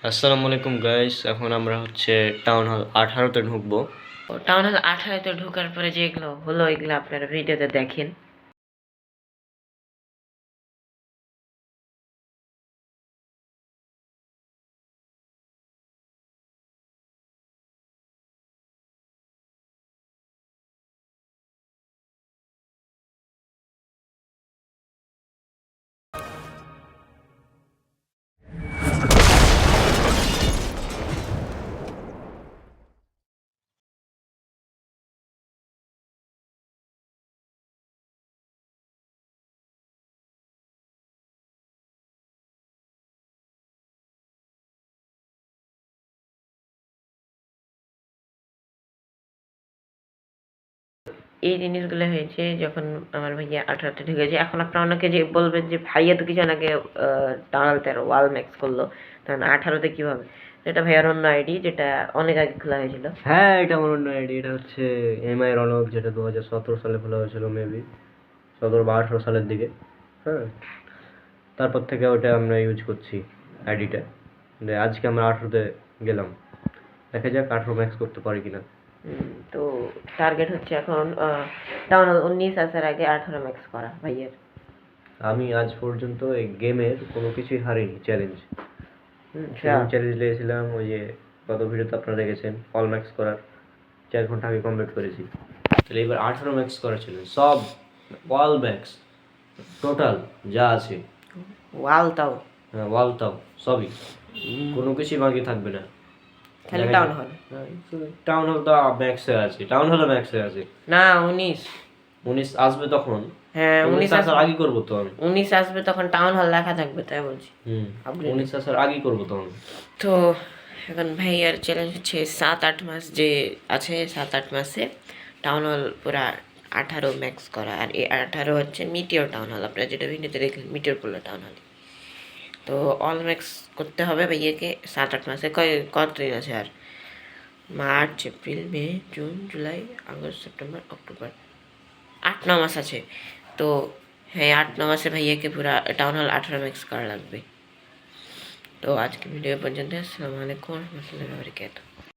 আসসালামু আলাইকুম গাইস, এখন আমরা টাউন হল 18-তে ঢুকবো। টাউন হল 18-তে ঢোকার পরে যেগুলো হলো এগুলো আপনারা ভিডিওতে দেখেন। এই জিনিসগুলো হয়েছে যখন আমার ভাইয়া 18-তে ঢুকেছে। এখন আপনারা অনেকে যে বলবেন যে ভাইয়া তো কিছু আগে টানেল 13 ওয়াল ম্যাক্স করলো, তখন 18-তে কিভাবে? এটা ভাইয়ার অন্য আইডি, যেটা অনেক আগে খোলা হয়েছিল। হ্যাঁ, এটা আমার অন্য আইডি। এটা হচ্ছে এমআই রনক, যেটা 2017 সালে খোলা হয়েছিল, মেবি 17 বা 18 সালের দিকে। হ্যাঁ, তারপর থেকে ওটা আমরা ইউজ করছি আইডিটা। আজকে আমরা 18-তে গেলাম, দেখা যাক 18 ম্যাক্স করতে পারি কিনা। তো টার্গেট হচ্ছে এখন টাউন হল 19 আসার আগে 18 ম্যাক্স করা ভাইয়ের। আমি আজ পর্যন্ত এই গেমের কোনো কিছুই হারিনি চ্যালেঞ্জ। আচ্ছা। চ্যালেঞ্জ নিয়েছিলাম, ওই যে গত ভিডিওতে আপনারা দেখেছেন, অল ম্যাক্স করার 4 ঘন্টা আগে কমপ্লিট করেছি। তাহলে এবার 18 ম্যাক্স করা ছিল, সব অল ম্যাক্স টোটাল যা আছে। ওয়াল তাও হ্যাঁ, ওয়াল তাও সবই, কোনো কিছুই বাকি থাকবে না। খালি টাউন হল। টাউন হল তো ম্যাক্সে আছে, টাউন হলে ম্যাক্সে আছে না 19 19 আসবে তখন। হ্যাঁ 19 19 আসার আগে করবো তো আমি। 19 আসবে তখন টাউন হল লেখা থাকবে, তাই বলছি। 19 আসার আগেই করবো তখন। তো এখন ভাইয়ার চ্যালেঞ্জ হচ্ছে 7-8 মাস যে আছে, 7-8 মাসে টাউন হল পুরা 18 ম্যাক্স করা। আর এই 18 হচ্ছে মিটিওর টাউন হল, আপনারা যেটা ভিডিওতে দেখলেন মিটিওর পড়লো টাউন হল। তো অল ম্যাক্স করতে হবে ভাইয়াকে 7-8 মাসে। কত দিন আছে আর? March, April, May, June, July, August, September, October, 8-9 মাস আছে। তো হ্যাঁ, 8-9 মাসে ভাইয়াকে পুরা টাউন হল 18 ম্যাক্স করা লাগবে। তো आज की वीडियो पहुँचते हैं। अस्सलाम वालेकुम, रहमतुल्लाहि व बरकातुहू।